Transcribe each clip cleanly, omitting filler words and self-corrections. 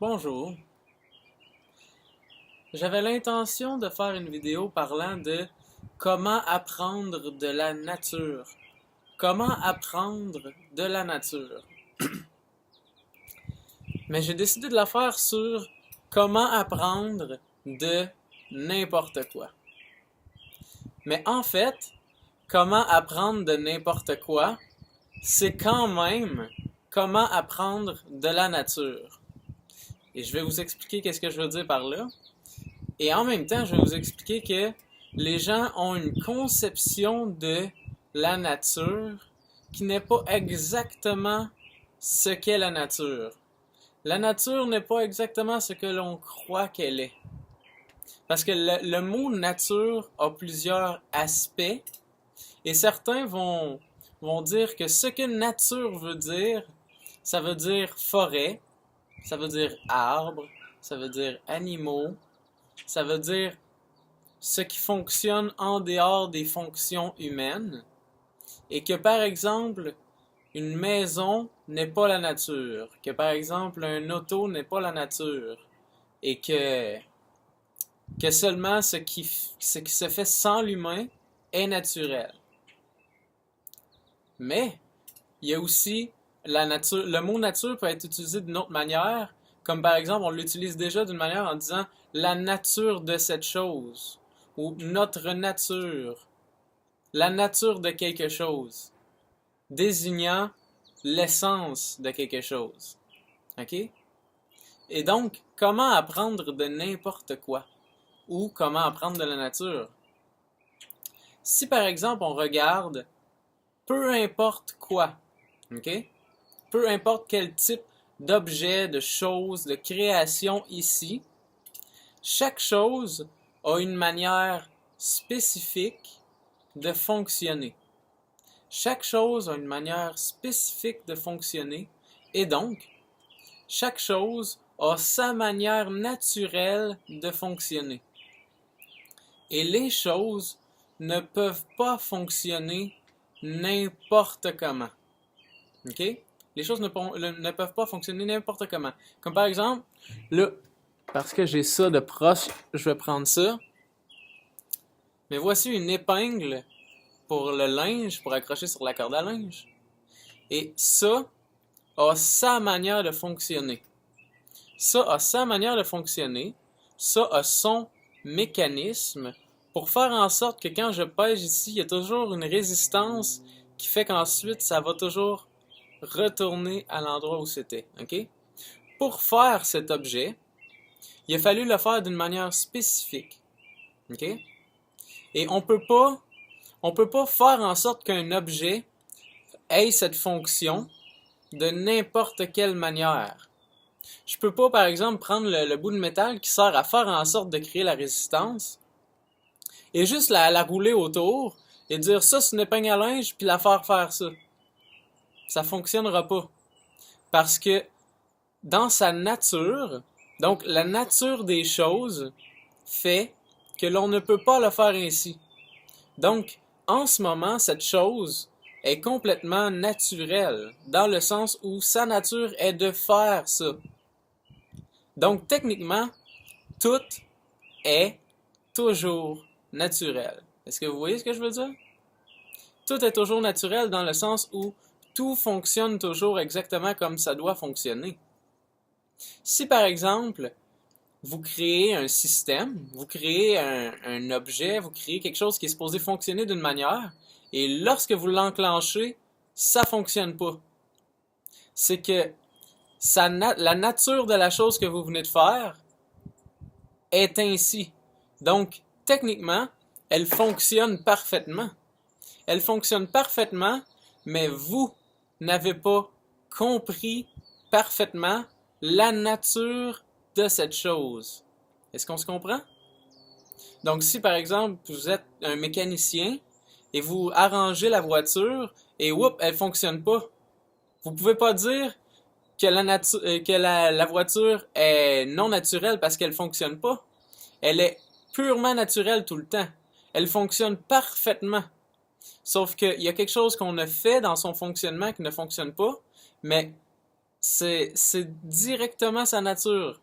Bonjour, j'avais l'intention de faire une vidéo parlant de comment apprendre de la nature. Comment apprendre de la nature. Mais j'ai décidé de la faire sur comment apprendre de n'importe quoi. Mais en fait, comment apprendre de n'importe quoi, c'est quand même comment apprendre de la nature. Et je vais vous expliquer qu'est-ce que je veux dire par là. Et en même temps, je vais vous expliquer que les gens ont une conception de la nature qui n'est pas exactement ce qu'est la nature. La nature n'est pas exactement ce que l'on croit qu'elle est. Parce que le mot nature a plusieurs aspects et certains vont dire que ce que nature veut dire, ça veut dire forêt, ça veut dire arbre, ça veut dire animaux, ça veut dire ce qui fonctionne en dehors des fonctions humaines et que par exemple une maison n'est pas la nature, que par exemple un auto n'est pas la nature et que seulement ce qui se fait sans l'humain est naturel. Mais il y a aussi la nature. Le mot nature peut être utilisé d'une autre manière, comme par exemple on l'utilise déjà d'une manière en disant la nature de cette chose ou notre nature, la nature de quelque chose, désignant l'essence de quelque chose. OK? Et donc, comment apprendre de n'importe quoi? Ou comment apprendre de la nature? Si par exemple on regarde peu importe quoi, OK? Peu importe quel type d'objet, de chose, de création ici, chaque chose a une manière spécifique de fonctionner. Chaque chose a une manière spécifique de fonctionner et donc, chaque chose a sa manière naturelle de fonctionner. Et les choses ne peuvent pas fonctionner n'importe comment. OK? Les choses ne peuvent pas fonctionner n'importe comment. Comme par exemple, là, parce que j'ai ça de proche, je vais prendre ça. Mais voici une épingle pour le linge, pour accrocher sur la corde à linge. Et ça a sa manière de fonctionner. Ça a sa manière de fonctionner. Ça a son mécanisme pour faire en sorte que quand je pèse ici, il y a toujours une résistance qui fait qu'ensuite, ça va toujours retourner à l'endroit où c'était. OK? Pour faire cet objet, il a fallu le faire d'une manière spécifique. OK? Et on peut pas faire en sorte qu'un objet ait cette fonction de n'importe quelle manière. Je peux pas, par exemple, prendre le bout de métal qui sert à faire en sorte de créer la résistance et juste la rouler autour et dire ça c'est une épingle à linge puis la faire ça. Ça fonctionnera pas. Parce que dans sa nature, donc la nature des choses fait que l'on ne peut pas le faire ainsi. Donc, en ce moment, cette chose est complètement naturelle, dans le sens où sa nature est de faire ça. Donc, techniquement, tout est toujours naturel. Est-ce que vous voyez ce que je veux dire? Tout est toujours naturel dans le sens où tout fonctionne toujours exactement comme ça doit fonctionner. Si par exemple, vous créez un système, vous créez un objet, vous créez quelque chose qui est supposé fonctionner d'une manière, et lorsque vous l'enclenchez, ça fonctionne pas. C'est que la nature de la chose que vous venez de faire est ainsi. Donc, techniquement, elle fonctionne parfaitement. Elle fonctionne parfaitement, mais vous n'avez pas compris parfaitement la nature de cette chose. Est-ce qu'on se comprend? Donc, si par exemple, vous êtes un mécanicien et vous arrangez la voiture et whoop, elle fonctionne pas. Vous pouvez pas dire que la voiture est non naturelle parce qu'elle fonctionne pas. Elle est purement naturelle tout le temps. Elle fonctionne parfaitement. Sauf qu'il y a quelque chose qu'on a fait dans son fonctionnement qui ne fonctionne pas, mais c'est directement sa nature.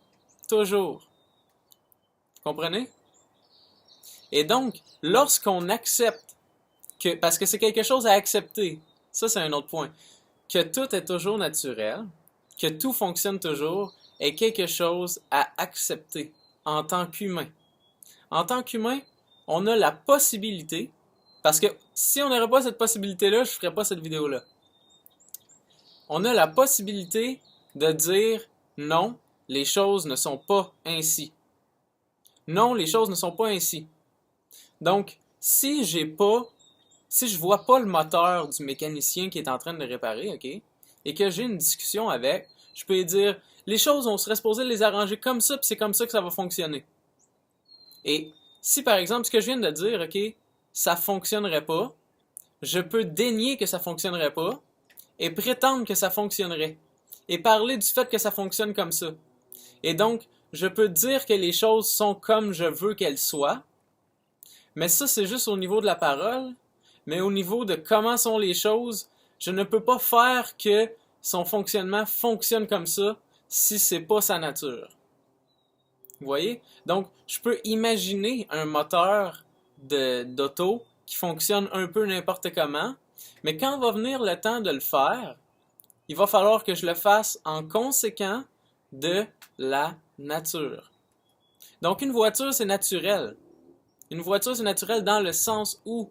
Toujours. Vous comprenez? Et donc, lorsqu'on accepte que, parce que c'est quelque chose à accepter, ça c'est un autre point, que tout est toujours naturel, que tout fonctionne toujours, est quelque chose à accepter en tant qu'humain. En tant qu'humain, on a la possibilité, parce que si on n'aurait pas cette possibilité-là, je ne ferais pas cette vidéo-là. On a la possibilité de dire non, les choses ne sont pas ainsi. Non, les choses ne sont pas ainsi. Donc, si je vois pas le moteur du mécanicien qui est en train de le réparer, ok, et que j'ai une discussion avec, je peux lui dire, les choses, on serait supposé les arranger comme ça, puis c'est comme ça que ça va fonctionner. Et si par exemple, ce que je viens de dire, ok, ça fonctionnerait pas, je peux dénier que ça fonctionnerait pas et prétendre que ça fonctionnerait. Et parler du fait que ça fonctionne comme ça. Et donc, je peux dire que les choses sont comme je veux qu'elles soient, mais ça, c'est juste au niveau de la parole. Mais au niveau de comment sont les choses, je ne peux pas faire que son fonctionnement fonctionne comme ça si c'est pas sa nature. Vous voyez? Donc, je peux imaginer un moteur d'auto qui fonctionne un peu n'importe comment, mais quand va venir le temps de le faire, il va falloir que je le fasse en conséquent de la nature. Donc, une voiture, c'est naturel. Une voiture, c'est naturel dans le sens où,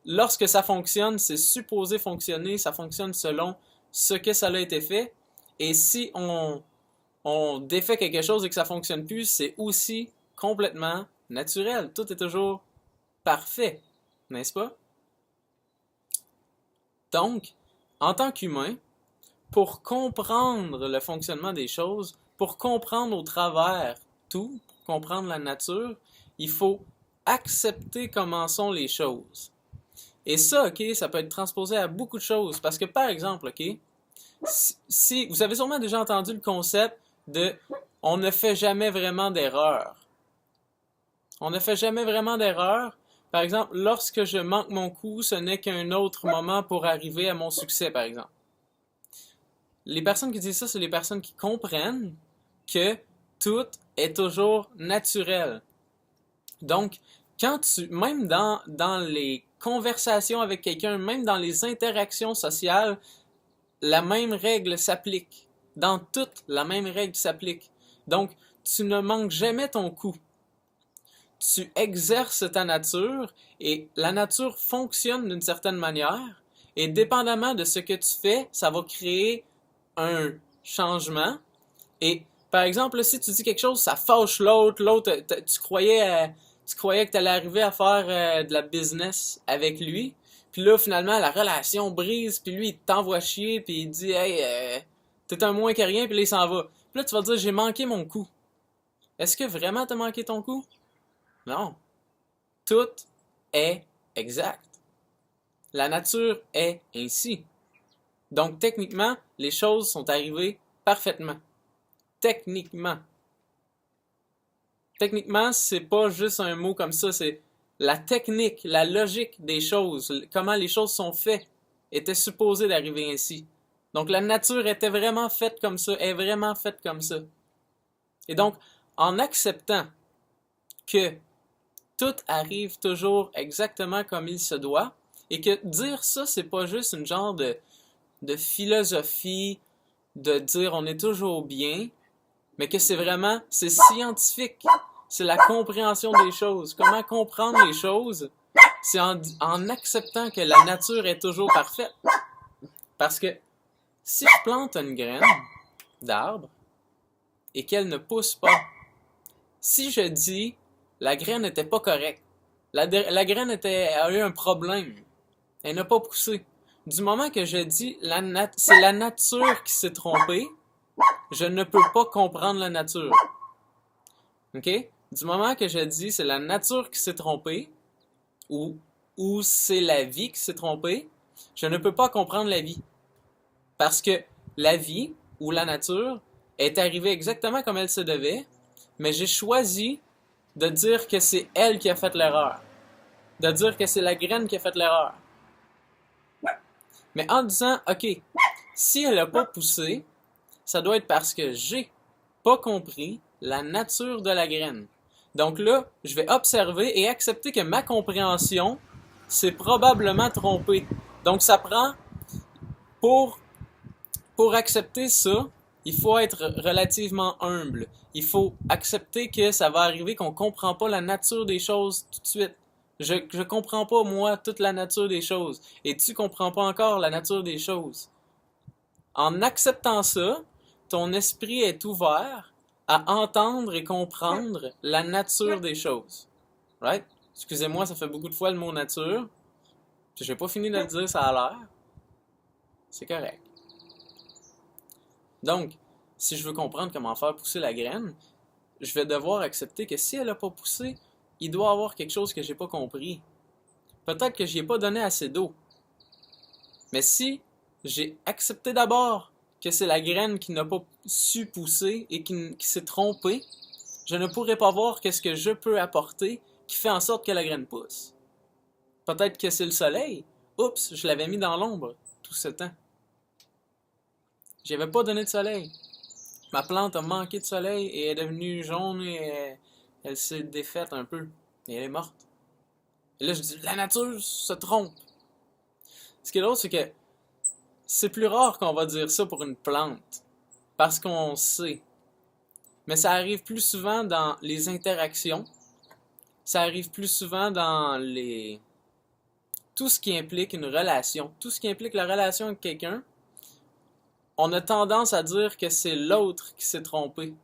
lorsque ça fonctionne, c'est supposé fonctionner, ça fonctionne selon ce que ça a été fait. Et si on défait quelque chose et que ça fonctionne plus, c'est aussi complètement naturel. Tout est toujours parfait, n'est-ce pas? Donc, en tant qu'humain, pour comprendre le fonctionnement des choses, pour comprendre au travers tout, pour comprendre la nature, il faut accepter comment sont les choses. Et ça, ok, ça peut être transposé à beaucoup de choses. Parce que, par exemple, ok, si vous avez sûrement déjà entendu le concept de on ne fait jamais vraiment d'erreur. On ne fait jamais vraiment d'erreur. Par exemple, lorsque je manque mon coup, ce n'est qu'un autre moment pour arriver à mon succès, par exemple. Les personnes qui disent ça, c'est les personnes qui comprennent que tout est toujours naturel. Donc, même dans les conversations avec quelqu'un, même dans les interactions sociales, la même règle s'applique. Dans toutes, la même règle s'applique. Donc, tu ne manques jamais ton coup. Tu exerces ta nature et la nature fonctionne d'une certaine manière et dépendamment de ce que tu fais, ça va créer un changement. Et par exemple, si tu dis quelque chose, ça fâche l'autre, tu croyais que tu allais arriver à faire de la business avec lui, puis là, finalement, la relation brise, puis lui, il t'envoie chier, puis il dit « Hey, t'es un moins que rien », puis là, il s'en va. Puis là, tu vas dire « J'ai manqué mon coup ». Est-ce que vraiment t'as manqué ton coup? Non. Tout est exact. La nature est ainsi. Donc, techniquement, les choses sont arrivées parfaitement. Techniquement. Techniquement, c'est pas juste un mot comme ça, c'est la technique, la logique des choses, comment les choses sont faites, était supposé d'arriver ainsi. Donc la nature était vraiment faite comme ça, est vraiment faite comme ça. Et donc, en acceptant que tout arrive toujours exactement comme il se doit, et que dire ça, c'est pas juste une genre de philosophie, de dire on est toujours bien, mais que c'est scientifique. C'est la compréhension des choses. Comment comprendre les choses? C'est en acceptant que la nature est toujours parfaite. Parce que si je plante une graine d'arbre et qu'elle ne pousse pas, si je dis la graine n'était pas correcte, la graine a eu un problème, elle n'a pas poussé. Du moment que je dis c'est la nature qui s'est trompée, je ne peux pas comprendre la nature. OK? Du moment que je dis c'est la nature qui s'est trompée, ou c'est la vie qui s'est trompée, je ne peux pas comprendre la vie. Parce que la vie, ou la nature, est arrivée exactement comme elle se devait, mais j'ai choisi de dire que c'est elle qui a fait l'erreur. De dire que c'est la graine qui a fait l'erreur. Mais en disant, OK, si elle n'a pas poussé, ça doit être parce que j'ai pas compris la nature de la graine. Donc là, je vais observer et accepter que ma compréhension s'est probablement trompée. Donc ça prend, pour, pour accepter ça, il faut être relativement humble. Il faut accepter que ça va arriver qu'on comprend pas la nature des choses tout de suite. Je comprends pas, moi, toute la nature des choses. Et tu comprends pas encore la nature des choses. En acceptant ça, ton esprit est ouvert à entendre et comprendre la nature des choses. Right? Excusez-moi, ça fait beaucoup de fois le mot nature. Puis j'ai pas fini de le dire, ça a l'air. C'est correct. Donc, si je veux comprendre comment faire pousser la graine, je vais devoir accepter que si elle n'a pas poussé, il doit y avoir quelque chose que j'ai pas compris. Peut-être que j'y ai pas donné assez d'eau. Mais si j'ai accepté d'abord que c'est la graine qui n'a pas su pousser et qui s'est trompée, je ne pourrai pas voir qu'est-ce que je peux apporter qui fait en sorte que la graine pousse. Peut-être que c'est le soleil. Oups, je l'avais mis dans l'ombre tout ce temps. J'avais pas donné de soleil. Ma plante a manqué de soleil et est devenue jaune et elle s'est défaite un peu. Et elle est morte. Et là, je dis, la nature se trompe. Ce qui est drôle, c'est que c'est plus rare qu'on va dire ça pour une plante. Parce qu'on sait. Mais ça arrive plus souvent dans les interactions. Ça arrive plus souvent dans tout ce qui implique une relation. Tout ce qui implique la relation avec quelqu'un. On a tendance à dire que c'est l'autre qui s'est trompé.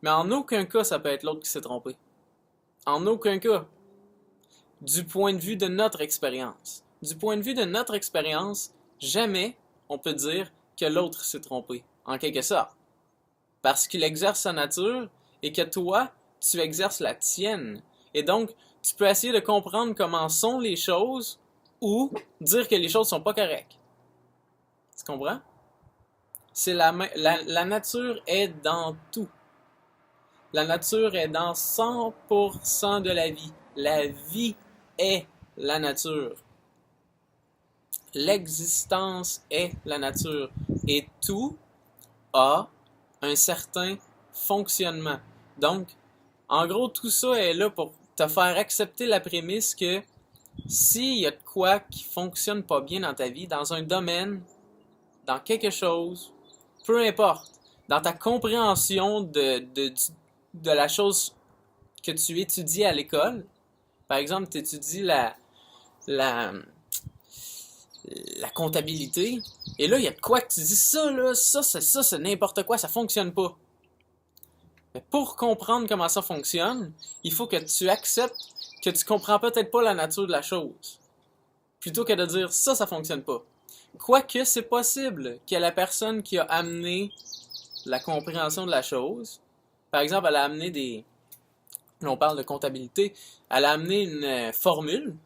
Mais en aucun cas, ça peut être l'autre qui s'est trompé. En aucun cas. Du point de vue de notre expérience. Du point de vue de notre expérience, jamais on peut dire que l'autre s'est trompé, en quelque sorte. Parce qu'il exerce sa nature et que toi, tu exerces la tienne. Et donc, tu peux essayer de comprendre comment sont les choses ou dire que les choses sont pas correctes. Tu comprends? La nature est dans tout. La nature est dans 100% de la vie. La vie est la nature. L'existence est la nature. Et tout a un certain fonctionnement. Donc, en gros, tout ça est là pour te faire accepter la prémisse que s'il y a de quoi qui fonctionne pas bien dans ta vie, dans un domaine, dans quelque chose, peu importe, dans ta compréhension de la chose que tu étudies à l'école, par exemple, tu étudies la comptabilité, et là, il y a de quoi que tu dis ça, là, ça, c'est n'importe quoi, ça fonctionne pas. Mais pour comprendre comment ça fonctionne, il faut que tu acceptes que tu comprends peut-être pas la nature de la chose. Plutôt que de dire ça fonctionne pas. Quoique c'est possible que la personne qui a amené la compréhension de la chose, par exemple, elle a amené là on parle de comptabilité, elle a amené une formule.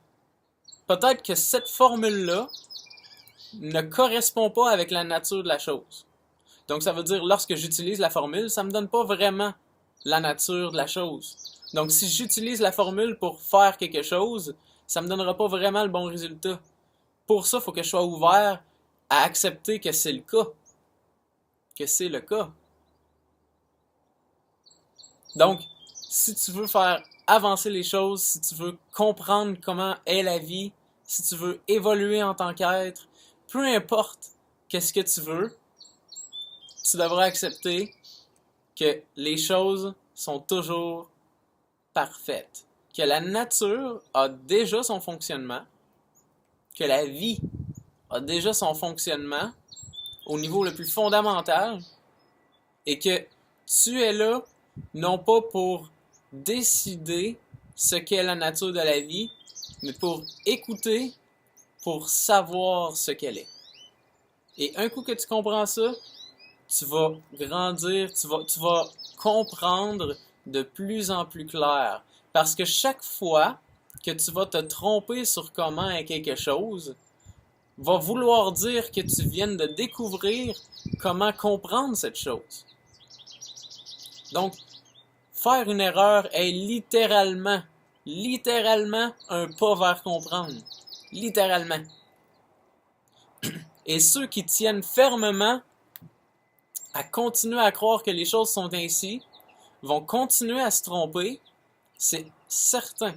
Peut-être que cette formule-là ne correspond pas avec la nature de la chose. Donc ça veut dire, lorsque j'utilise la formule, ça me donne pas vraiment la nature de la chose. Donc si j'utilise la formule pour faire quelque chose, ça me donnera pas vraiment le bon résultat. Pour ça, il faut que je sois ouvert à accepter que c'est le cas. Que c'est le cas. Donc, si tu veux faire avancer les choses, si tu veux comprendre comment est la vie, si tu veux évoluer en tant qu'être, peu importe qu'est-ce que tu veux, tu devras accepter que les choses sont toujours parfaites. Que la nature a déjà son fonctionnement, que la vie a déjà son fonctionnement au niveau le plus fondamental et que tu es là non pas pour décider ce qu'est la nature de la vie, mais pour écouter, pour savoir ce qu'elle est. Et un coup que tu comprends ça, tu vas grandir, tu vas comprendre de plus en plus clair. Parce que chaque fois que tu vas te tromper sur comment est quelque chose, va vouloir dire que tu viennes de découvrir comment comprendre cette chose. Donc, faire une erreur est littéralement un pas vers comprendre. Littéralement. Et ceux qui tiennent fermement à continuer à croire que les choses sont ainsi, vont continuer à se tromper, c'est certain.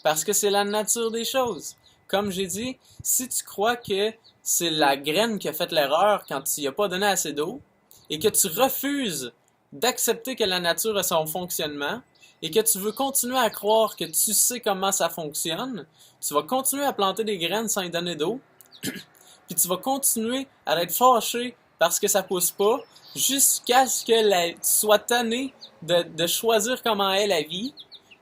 Parce que c'est la nature des choses. Comme j'ai dit, si tu crois que c'est la graine qui a fait l'erreur quand tu n'y as pas donné assez d'eau, et que tu refuses d'accepter que la nature a son fonctionnement, et que tu veux continuer à croire que tu sais comment ça fonctionne, tu vas continuer à planter des graines sans y donner d'eau, puis tu vas continuer à être fâché parce que ça pousse pas, jusqu'à ce que tu sois tanné de choisir comment est la vie,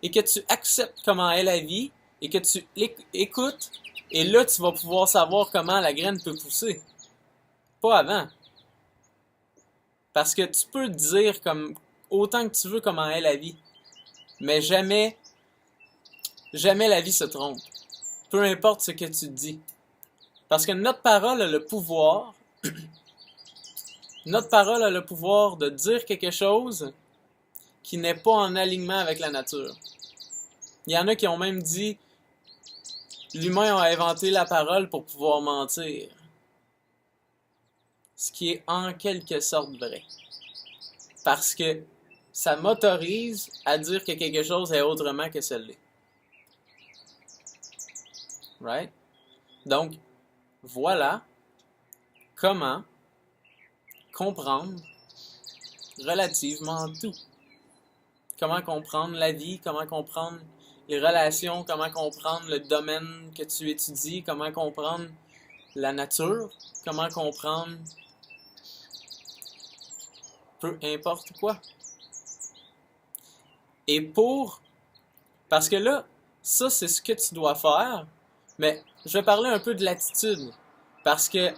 et que tu acceptes comment est la vie, et que tu écoutes, et là tu vas pouvoir savoir comment la graine peut pousser. Pas avant. Parce que tu peux dire comme autant que tu veux comment est la vie, mais jamais la vie se trompe. Peu importe ce que tu dis. Parce que notre parole a le pouvoir de dire quelque chose qui n'est pas en alignement avec la nature. Il y en a qui ont même dit l'humain a inventé la parole pour pouvoir mentir. Ce qui est en quelque sorte vrai. Parce que ça m'autorise à dire que quelque chose est autrement que celle-là. Right? Donc, voilà comment comprendre relativement tout. Comment comprendre la vie, comment comprendre les relations, comment comprendre le domaine que tu étudies, comment comprendre la nature, comment comprendre peu importe quoi. Et parce que là, ça c'est ce que tu dois faire, mais je vais parler un peu de l'attitude, parce que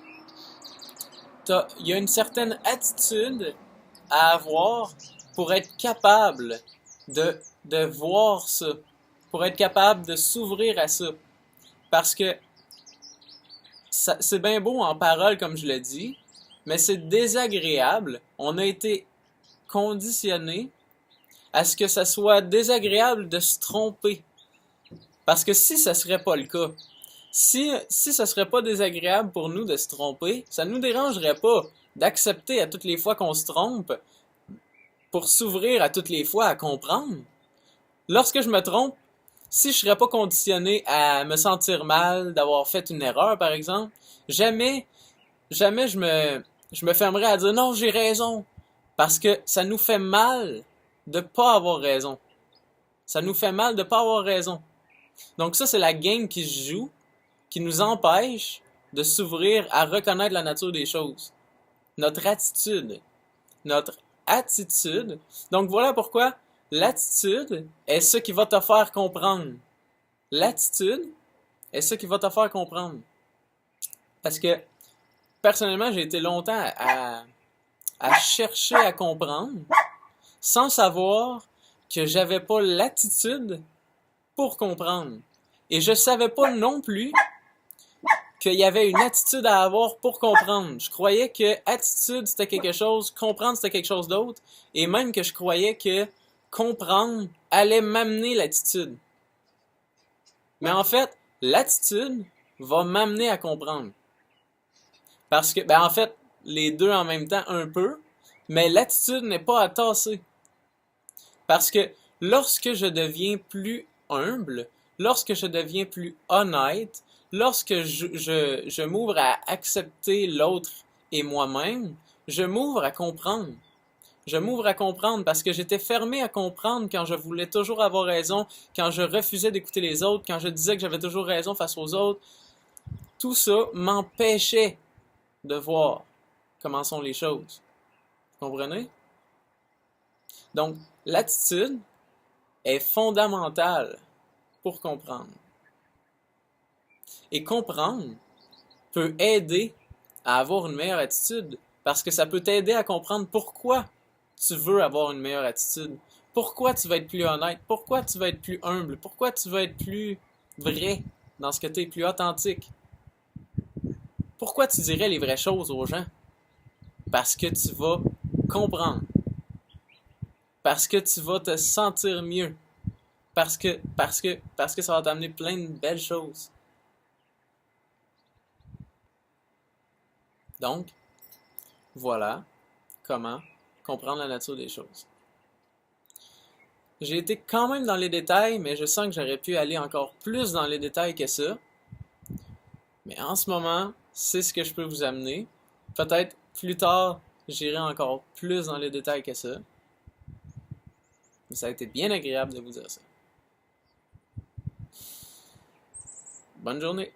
il y a une certaine attitude à avoir pour être capable de voir ça, pour être capable de s'ouvrir à ça. Parce que c'est bien beau en parole, comme je l'ai dit, mais c'est désagréable. On a été conditionné à ce que ça soit désagréable de se tromper. Parce que si ça serait pas le cas, si ça serait pas désagréable pour nous de se tromper, ça nous dérangerait pas d'accepter à toutes les fois qu'on se trompe pour s'ouvrir à toutes les fois à comprendre. Lorsque je me trompe, si je serais pas conditionné à me sentir mal d'avoir fait une erreur, par exemple, jamais je me fermerais à dire non, j'ai raison. Parce que ça nous fait mal de pas avoir raison. Ça nous fait mal de pas avoir raison. Donc ça, c'est la game qui se joue, qui nous empêche de s'ouvrir à reconnaître la nature des choses. Notre attitude. Notre attitude. Donc voilà pourquoi l'attitude est ce qui va te faire comprendre. L'attitude est ce qui va te faire comprendre. Parce que, personnellement, j'ai été longtemps à chercher à comprendre sans savoir que j'avais pas l'attitude pour comprendre. Et je savais pas non plus qu'il y avait une attitude à avoir pour comprendre. Je croyais que attitude c'était quelque chose, comprendre c'était quelque chose d'autre, et même que je croyais que comprendre allait m'amener l'attitude. Mais en fait, l'attitude va m'amener à comprendre. Parce que, en fait, les deux en même temps un peu, mais l'attitude n'est pas à tasser. Parce que lorsque je deviens plus humble, lorsque je deviens plus honnête, lorsque je m'ouvre à accepter l'autre et moi-même, je m'ouvre à comprendre. Je m'ouvre à comprendre parce que j'étais fermé à comprendre quand je voulais toujours avoir raison, quand je refusais d'écouter les autres, quand je disais que j'avais toujours raison face aux autres. Tout ça m'empêchait de voir comment sont les choses. Vous comprenez? Donc, l'attitude est fondamentale pour comprendre. Et comprendre peut aider à avoir une meilleure attitude parce que ça peut t'aider à comprendre pourquoi tu veux avoir une meilleure attitude, pourquoi tu vas être plus honnête, pourquoi tu vas être plus humble, pourquoi tu vas être plus vrai dans ce que tu es, plus authentique. Pourquoi tu dirais les vraies choses aux gens? Parce que tu vas comprendre. Parce que tu vas te sentir mieux. Parce que ça va t'amener plein de belles choses. Donc, voilà comment comprendre la nature des choses. J'ai été quand même dans les détails, mais je sens que j'aurais pu aller encore plus dans les détails que ça. Mais en ce moment, c'est ce que je peux vous amener. Peut-être plus tard, j'irai encore plus dans les détails que ça. Mais ça a été bien agréable de vous dire ça. Bonne journée!